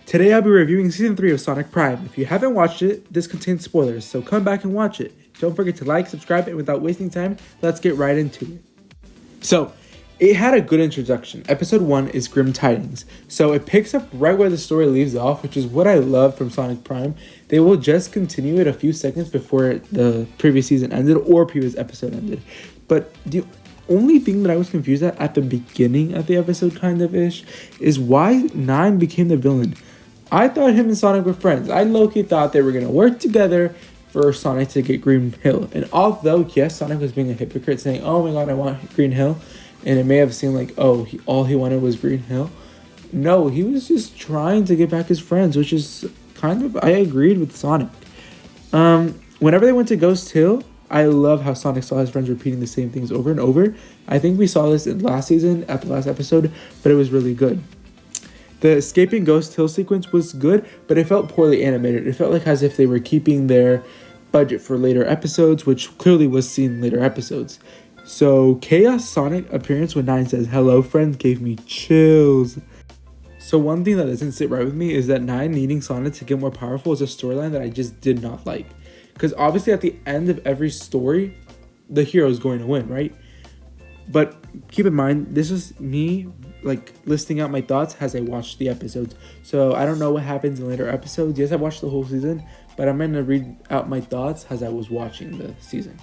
Today I'll be reviewing Season 3 of SonicPrime. If you haven't watched it, this contains spoilers, so come back and watch it. Don't forget to like, subscribe, and without wasting time, let's get right into it. So, it had a good introduction. Episode 1 is Grim Tidings. So it picks up right where the story leaves off, which is what I love from SonicPrime. They will just continue it a few seconds before the previous season ended or previous episode ended. But the only thing that I was confused at the beginning of the episode, kind of ish, is why 9 became the villain. I thought him and Sonic were friends. I low-key thought they were going to work together for Sonic to get Green Hill. And although, yes, Sonic was being a hypocrite saying, oh my god, I want Green Hill, and it may have seemed like, oh, all he wanted was Green Hill. No, he was just trying to get back his friends, which is kind of, I agreed with Sonic. Whenever they went to Ghost Hill, I love how Sonic saw his friends repeating the same things over and over. I think we saw this in last season, at the last episode, but it was really good. The escaping Ghost Hill sequence was good, but it felt poorly animated. It felt like as if they were keeping their budget for later episodes, which clearly was seen in later episodes. So, Chaos Sonic appearance when 9 says, hello friends, gave me chills. So one thing that doesn't sit right with me is that 9 needing Sonic to get more powerful is a storyline that I just did not like. Because obviously at the end of every story, the hero is going to win, right? But keep in mind, this is me listing out my thoughts as I watched the episodes. So I don't know what happens in later episodes. Yes, I watched the whole season, but I'm going to read out my thoughts as I was watching the season.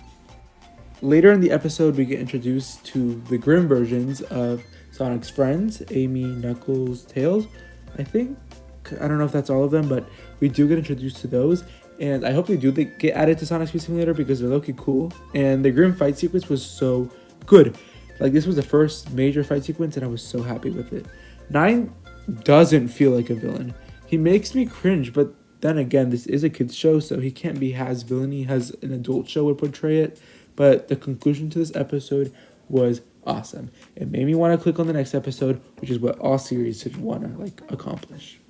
Later in the episode, we get introduced to the grim versions of Sonic's friends, Amy, Knuckles, Tails, I think. I don't know if that's all of them, but we do get introduced to those. And I hope they do get added to SonicSpeedSimulator because they're low-key cool. And the grim fight sequence was so good. This was the first major fight sequence, and I was so happy with it. 9 doesn't feel like a villain. He makes me cringe, but then again, this is a kid's show, so he can't be as villainy as an adult show would portray it. But the conclusion to this episode was awesome. It made me want to click on the next episode, which is what all series should want to accomplish.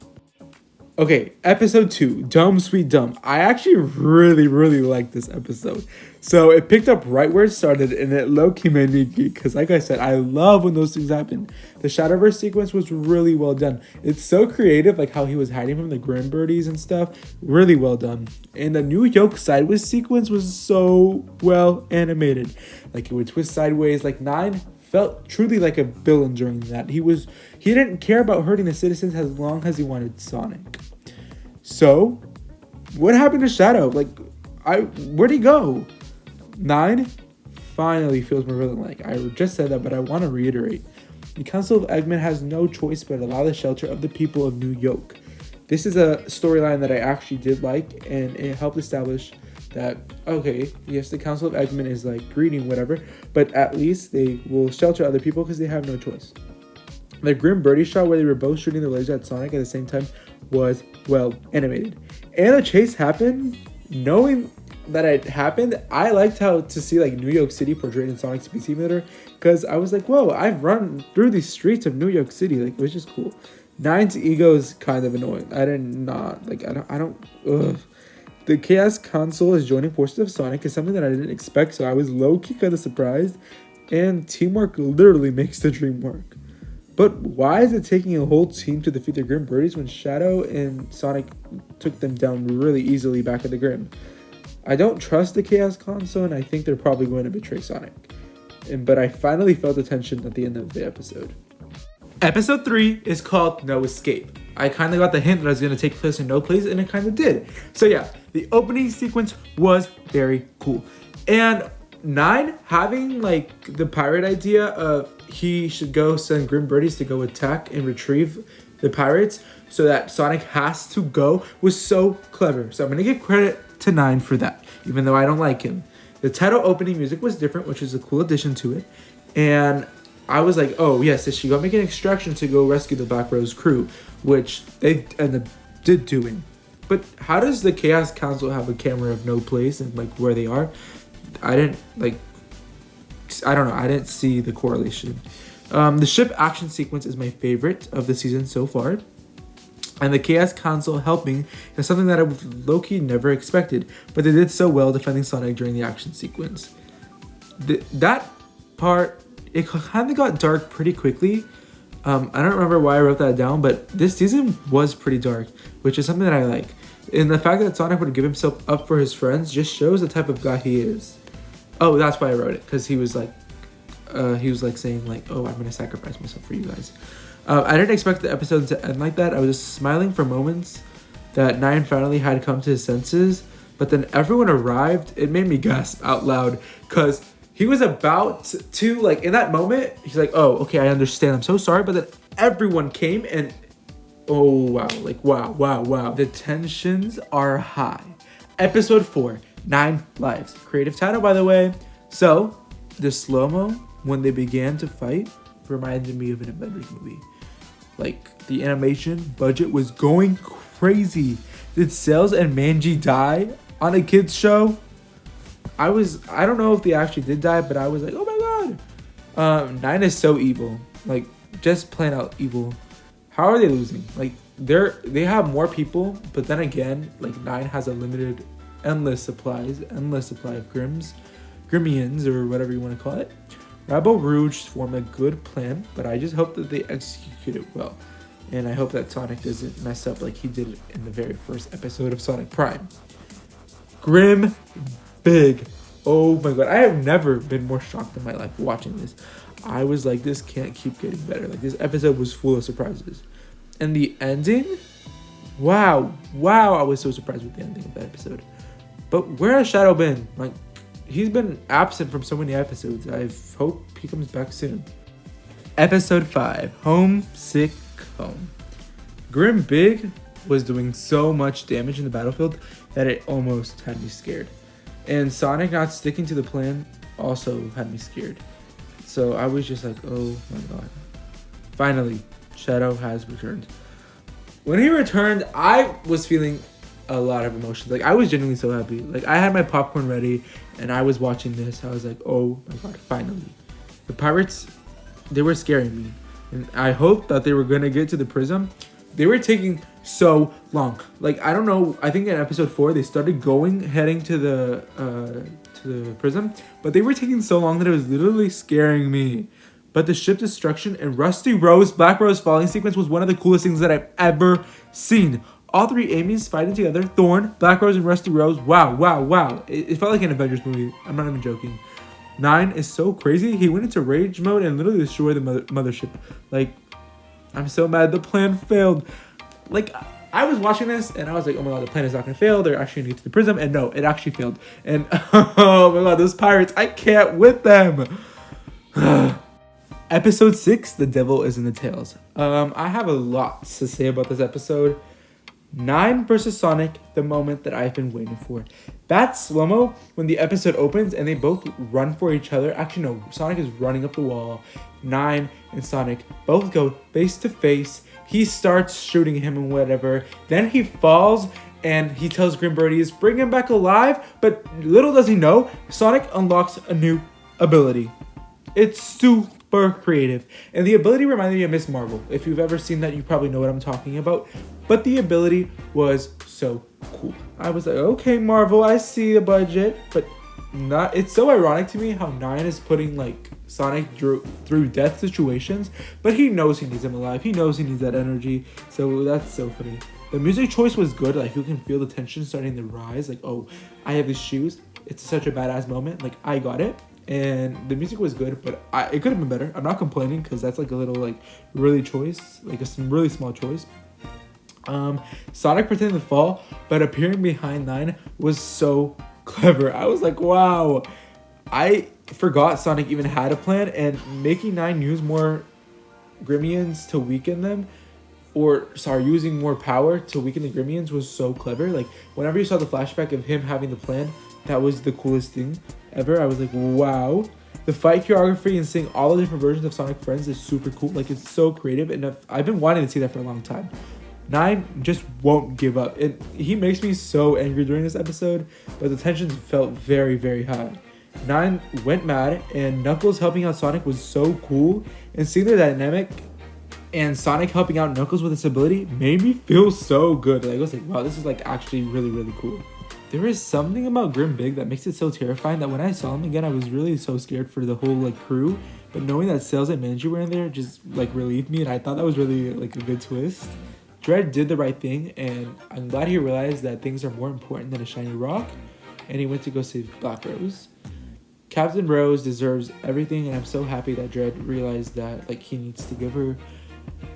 Okay, episode 2, Dumb Sweet Dumb. I actually really liked this episode. So it picked up right where it started, and it low-key made me geek, because like I said, I love when those things happen. The Shadowverse sequence was really well done. It's so creative, like how he was hiding from the Grim Birdies and stuff. Really well done. And the New York sideways sequence was so well animated. It would twist sideways. 9 felt truly like a villain during that. He didn't care about hurting the citizens as long as he wanted Sonic. So, what happened to Shadow? Where'd he go? 9 finally feels more villain-like. I just said that, but I want to reiterate. The Council of Eggman has no choice but allow the shelter of the people of New York. This is a storyline that I actually did like, and it helped establish that, okay, yes, the Council of Eggman is greedy, whatever, but at least they will shelter other people because they have no choice. The Grim Birdie shot where they were both shooting the laser at Sonic at the same time was well animated. And the chase happened, knowing that it happened, I liked how to see New York City portrayed in Sonic Speed Simulator, because I was like, whoa, I've run through these streets of New York City, it was just cool. 9's ego is kind of annoying. I don't, ugh. The Chaos Console is joining forces of Sonic is something that I didn't expect, so I was low-key kind of surprised. And teamwork literally makes the dream work. But why is it taking a whole team to defeat the Grim Birdies when Shadow and Sonic took them down really easily back at the Grim? I don't trust the Chaos Console, and I think they're probably going to betray Sonic. But I finally felt the tension at the end of the episode. Episode 3 is called No Escape. I kind of got the hint that I was going to take place in No Place, and it kind of did. So yeah, the opening sequence was very cool. And 9 having the pirate idea of he should go send Grim Birdies to go attack and retrieve the pirates so that Sonic has to go was so clever. So I'm going to give credit to 9 for that, even though I don't like him. The title opening music was different, which is a cool addition to it. And I was like, oh yes, they should go make an extraction to go rescue the Black Rose crew, which they did doing. But how does the Chaos Council have a camera of No Place and where they are? I don't know. I didn't see the correlation. The ship action sequence is my favorite of the season so far. And the Chaos Council helping is something that I low-key never expected, but they did so well defending Sonic during the action sequence. That part, it kind of got dark pretty quickly. I don't remember why I wrote that down, but this season was pretty dark, which is something that I like. And the fact that Sonic would give himself up for his friends just shows the type of guy he is. Oh, that's why I wrote it, because he was like saying like, oh, I'm gonna sacrifice myself for you guys. I didn't expect the episode to end like that. I was just smiling for moments that Nine finally had come to his senses, but then everyone arrived. It made me gasp out loud, because he was about to, like, in that moment, he's like, oh, okay, I understand, I'm so sorry, but then everyone came and, oh, wow, like, wow. The tensions are high. Episode 4, 9 Lives. Creative title, by the way. So, the slow-mo, when they began to fight, reminded me of an Avengers movie. Like, the animation budget was going crazy. Did Sales and Manji die on a kids show? I don't know if they actually did die, but I was like, oh my god. Nine is so evil. Like, just plain out evil. How are they losing? Like, they have more people, but then again, like, Nine has a limited, endless supply of Grimians, or whatever you want to call it. Rebel Rouge formed a good plan, but I just hope that they execute it well. And I hope that Sonic doesn't mess up like he did in the very first episode of SonicPrime. Grim Big. Oh my god. I have never been more shocked in my life watching this. I was like, this can't keep getting better. Like, this episode was full of surprises. And the ending? Wow. I was so surprised with the ending of that episode. But where has Shadow been? Like, he's been absent from so many episodes. I hope he comes back soon. Episode 5, Homesick Home. Grim Big was doing so much damage in the battlefield that it almost had me scared. And Sonic not sticking to the plan also had me scared. So I was just like, oh my god. Finally, Shadow has returned. When he returned, I was feeling a lot of emotions. Like, I was genuinely so happy. Like, I had my popcorn ready and I was watching this. I was like, oh my god, finally. The pirates, they were scaring me. And I hoped that they were gonna get to the prism. They were taking so long. Like, I don't know, I think in episode 4 they started heading to the prism, but they were taking so long that it was literally scaring me. But the ship destruction and Black Rose falling sequence was one of the coolest things that I've ever seen. All three Amy's fighting together, Thorn, Black Rose, and Rusty Rose. Wow. It felt like an Avengers movie. I'm not even joking. 9 is so crazy. He went into rage mode and literally destroyed the mothership. Like, I'm so mad the plan failed. Like, I was watching this and I was like, oh my god, the plan is not gonna fail. They're actually gonna get to the prism. And no, it actually failed. And oh my god, those pirates, I can't with them. Episode 6, The Devil is in the Tails. I have a lot to say about this episode. 9 versus Sonic, the moment that I've been waiting for. That slow-mo when the episode opens and they both run for each other. Actually, no, Sonic is running up the wall. 9 and Sonic both go face to face. He starts shooting him and whatever. Then he falls and he tells Grimbirdie, bring him back alive. But little does he know, Sonic unlocks a new ability. It's super creative. And the ability reminded me of Miss Marvel. If you've ever seen that, you probably know what I'm talking about. But the ability was so cool. I was like, okay, Marvel, I see the budget. But not. It's so ironic to me how 9 is putting like Sonic through death situations. But he knows he needs him alive. He knows he needs that energy. So that's so funny. The music choice was good. Like, you can feel the tension starting to rise. Like, oh, I have these shoes. It's such a badass moment. Like, I got it. And the music was good, but it could have been better. I'm not complaining because that's like a little like really choice, like a really small choice. Sonic pretending to fall, but appearing behind 9 was so clever. I was like, wow. I forgot Sonic even had a plan, and making 9 use more Grimians to weaken them, using more power to weaken the Grimians was so clever. Like, whenever you saw the flashback of him having the plan, that was the coolest thing ever. I was like, wow. The fight choreography and seeing all the different versions of Sonic Friends is super cool. Like, it's so creative, and I've been wanting to see that for a long time. 9 just won't give up. He makes me so angry during this episode, but the tensions felt very, very high. 9 went mad, and Knuckles helping out Sonic was so cool. And seeing their dynamic and Sonic helping out Knuckles with his ability made me feel so good. Like, I was like, wow, this is like actually really, really cool. there is something about Grim Big that makes it so terrifying that when I saw him again, I was really so scared for the whole like crew. But knowing that Sales and Manji were in there just like relieved me, and I thought that was really like a good twist. Dredd did the right thing, and I'm glad he realized that things are more important than a shiny rock, and he went to go save Black Rose. Captain Rose deserves everything, and I'm so happy that Dredd realized that like he needs to give her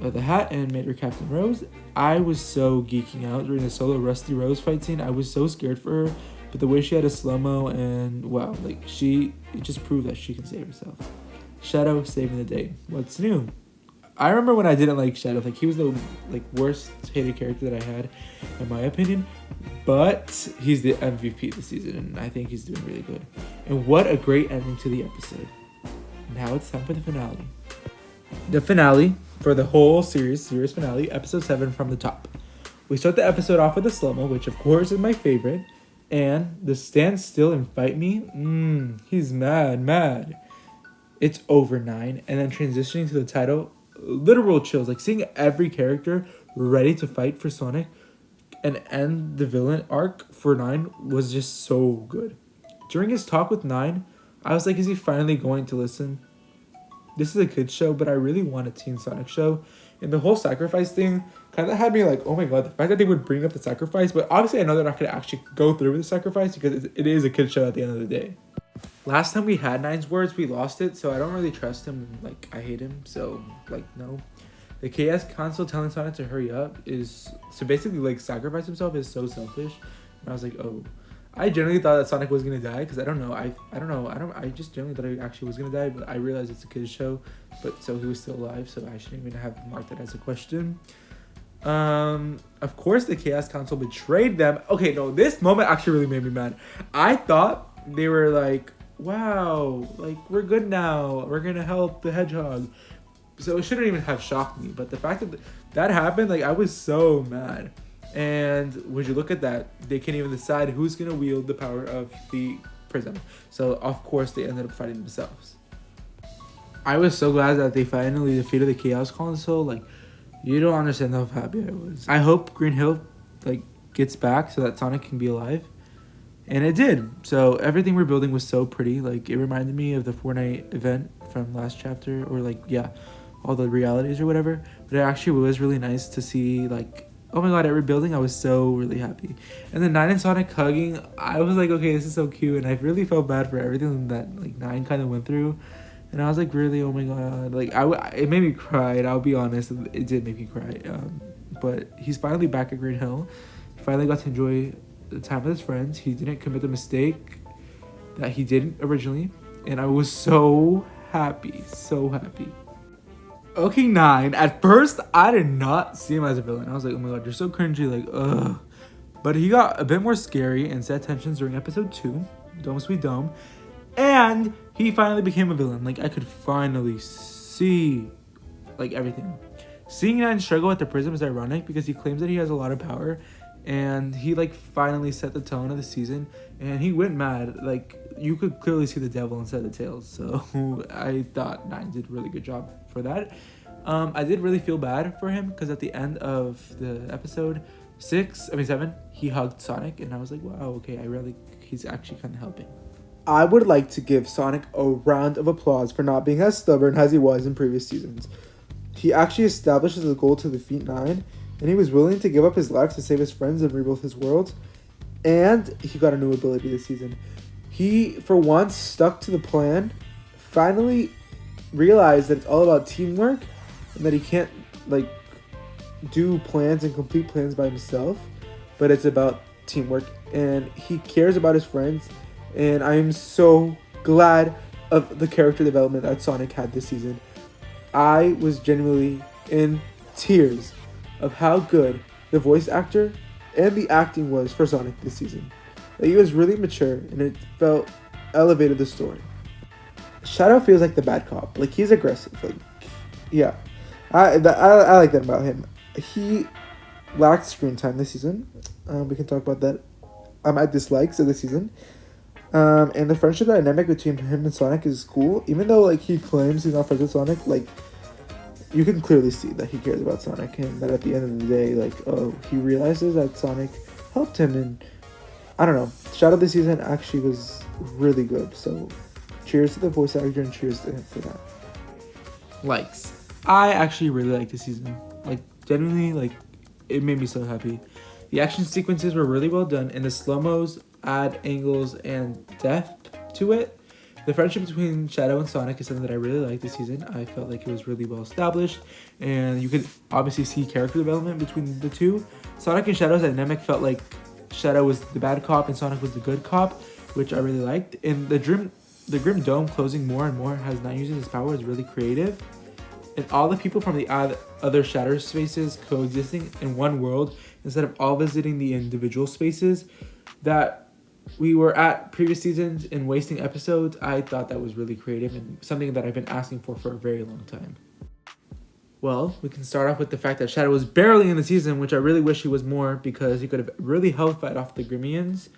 the hat and made her Captain Rose. I was so geeking out during the solo Rusty Rose fight scene. I was so scared for her, but the way she had a slow-mo and wow, like it just proved that she can save herself. Shadow saving the day. What's new? I remember when I didn't like Shadow, like he was the like worst hated character that I had, in my opinion. But he's the MVP this season, and I think he's doing really good. And what a great ending to the episode. Now it's time for the finale. The finale for the whole series finale, episode 7 from the top. We start the episode off with a slow-mo, which of course is my favorite, and the stand still and fight me. He's mad. It's over 9, and then transitioning to the title, literal chills. Like seeing every character ready to fight for Sonic and end the villain arc for 9 was just so good. During his talk with 9, I was like, is he finally going to listen? This is a kid's show, but I really want a Teen Sonic show. And the whole sacrifice thing kind of had me like, oh my god, the fact that they would bring up the sacrifice. But obviously I know they're not going to actually go through with the sacrifice because it is a kid's show at the end of the day. Last time we had 9's words, we lost it, so I don't really trust him. Like, I hate him, so, like, no. The KS console telling Sonic to hurry up is... So basically, like, sacrifice himself is so selfish. And I was like, oh. I generally thought that Sonic was going to die, because I don't know. I just generally thought he actually was going to die, but I realized it's a kid's show. But, so he was still alive, so I shouldn't even have marked it as a question. Of course, the KS console betrayed them. Okay, no, this moment actually really made me mad. I thought they were like... wow, like we're good now, we're gonna help the hedgehog, so it shouldn't even have shocked me. But the fact that that happened, like I was so mad. And would you look at that, they can't even decide who's gonna wield the power of the prism, so of course they ended up fighting themselves. I was so glad that they finally defeated the Chaos console. Like, you don't understand how happy I was. I hope Green Hill like gets back so that Sonic can be alive. And it did. So everything we're building was so pretty. Like, it reminded me of the Fortnite event from last chapter. Or, like, yeah, all the realities or whatever. But it actually was really nice to see, like, oh my god, at rebuilding, I was so really happy. And then 9 and Sonic hugging, I was like, okay, this is so cute. And I really felt bad for everything that, like, 9 kind of went through. And I was like, really, oh my god. Like, it made me cry. And I'll be honest, it did make me cry. But he's finally back at Green Hill. He finally got to enjoy the time with his friends. He didn't commit the mistake that he did originally, and I was so happy. Okay, 9. At first, I did not see him as a villain. I was like, oh my god, you're so cringy, like, ugh. But he got a bit more scary and set tensions during episode 2, Dome Sweet Dome, and he finally became a villain. Like, I could finally see, like, everything. Seeing 9 struggle at the prism is ironic because he claims that he has a lot of power. And he, like, finally set the tone of the season. And he went mad. Like, you could clearly see the devil inside the tails. So, I thought 9 did a really good job for that. I did really feel bad for him. Because at the end of the episode 7, he hugged Sonic. And I was like, wow, okay, he's actually kind of helping. I would like to give Sonic a round of applause for not being as stubborn as he was in previous seasons. He actually establishes a goal to defeat 9. And he was willing to give up his life to save his friends and rebuild his world. And he got a new ability this season. He, for once, stuck to the plan. Finally realized that it's all about teamwork. And that he can't, like, do plans and complete plans by himself. But it's about teamwork. And he cares about his friends. And I am so glad of the character development that Sonic had this season. I was genuinely in tears of how good the voice actor and the acting was for Sonic this season. Like, he was really mature, and it felt elevated the story. Shadow feels like the bad cop. Like, he's aggressive. Like, yeah, I like that about him. He lacked screen time this season. We can talk about that. My dislikes of the season. And the friendship dynamic between him and Sonic is cool. Even though, like, he claims he's not friends with Sonic, like, you can clearly see that he cares about Sonic, and that at the end of the day, like, oh, he realizes that Sonic helped him, and I don't know. Shadow this season actually was really good. So cheers to the voice actor and cheers to him for that. Likes. I actually really liked this season. Like, genuinely, like, it made me so happy. The action sequences were really well done, and the slow-mos add angles and depth to it. The friendship between Shadow and Sonic is something that I really liked this season. I felt like it was really well established, and you could obviously see character development between the two. Sonic and Shadow's dynamic felt like Shadow was the bad cop and Sonic was the good cop, which I really liked. And the Grim Dome closing more and more as Nine uses his power is really creative. And all the people from the other Shadow spaces coexisting in one world instead of all visiting the individual spaces that we were at previous seasons and wasting episodes, I thought that was really creative and something that I've been asking for a very long time. Well, we can start off with the fact that Shadow was barely in the season, which I really wish he was more because he could have really helped fight off the Grimians.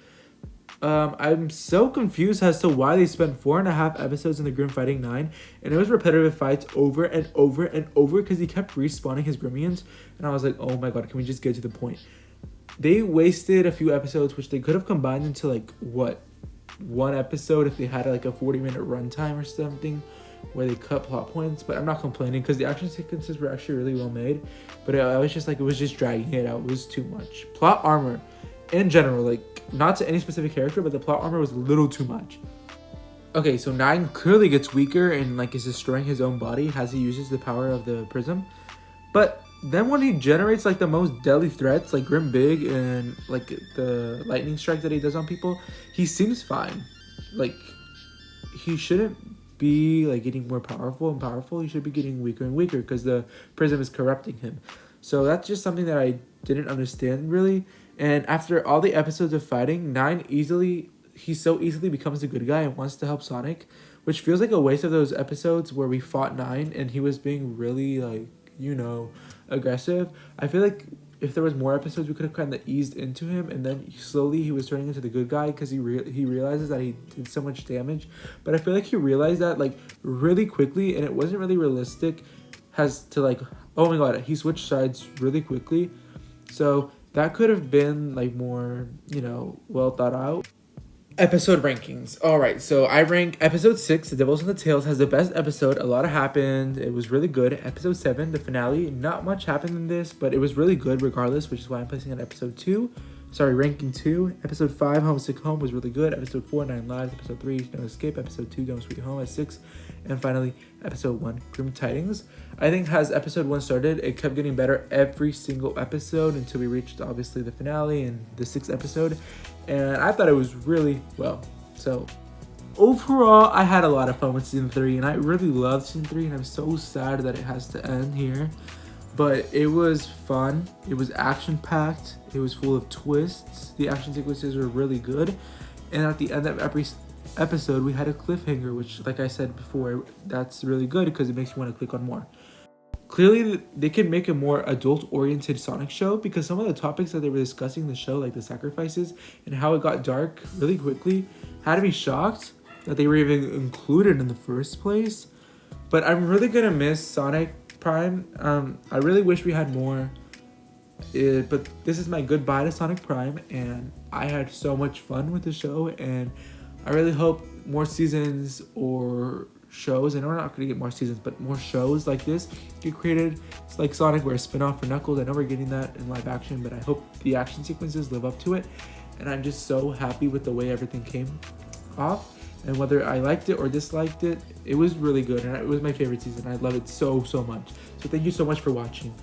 I'm so confused as to why they spent 4.5 episodes in the Grim fighting 9, and it was repetitive fights over and over and over because he kept respawning his Grimians, and I was like, oh my god, can we just get to the point? They wasted a few episodes, which they could have combined into like, what, one episode if they had like a 40-minute runtime or something where they cut plot points, but I'm not complaining because the action sequences were actually really well made, but I was just like, it was just dragging it out. It was too much. Plot armor in general, like, not to any specific character, but the plot armor was a little too much. Okay, so Nine clearly gets weaker and like is destroying his own body as he uses the power of the prism, but then when he generates like the most deadly threats like Grim Big and like the lightning strike that he does on people, he seems fine. Like, he shouldn't be like getting more powerful and powerful. He should be getting weaker and weaker because the prism is corrupting him. So that's just something that I didn't understand really. And after all the episodes of fighting, he so easily becomes the good guy and wants to help Sonic, which feels like a waste of those episodes where we fought Nine and he was being really like, you know, aggressive. I feel like if there was more episodes, we could have kind of eased into him, and then slowly he was turning into the good guy because he realizes that he did so much damage. But I feel like he realized that like really quickly, and it wasn't really realistic as to like, oh my god, he switched sides really quickly. So that could have been like more, you know, well thought out. Episode rankings. Alright, so I rank episode 6, The Devils and the Tails, has the best episode. A lot happened. It was really good. Episode 7, the finale. Not much happened in this, but it was really good regardless, which is why I'm placing it at episode 2. Sorry, ranking 2. Episode 5, Homesick Home, was really good. Episode 4, 9 Lives. Episode 3, No Escape. Episode 2, Home Sweet Home at 6. And finally, episode 1, Grim Tidings. I think as episode 1 started, it kept getting better every single episode until we reached, obviously, the finale and the 6th episode. And I thought it was really well. So, overall, I had a lot of fun with Season 3. And I really loved Season 3. And I'm so sad that it has to end here. But it was fun. It was action-packed. It was full of twists. The action sequences were really good. And at the end of every episode, we had a cliffhanger, which, like I said before, that's really good because it makes you want to click on more. Clearly, they could make a more adult-oriented Sonic show because some of the topics that they were discussing in the show, like the sacrifices and how it got dark really quickly, had to be shocked that they were even included in the first place. But I'm really going to miss SonicPrime. I really wish we had more. But this is my goodbye to SonicPrime, and I had so much fun with the show, and I really hope more seasons or shows, and we're not going to get more seasons, but more shows like this get created. It's like Sonic, where a spin-off for Knuckles. I know we're getting that in live action, but I hope the action sequences live up to it. And I'm just so happy with the way everything came off. And whether I liked it or disliked it, it was really good. And it was my favorite season. I love it so, so much. So thank you so much for watching.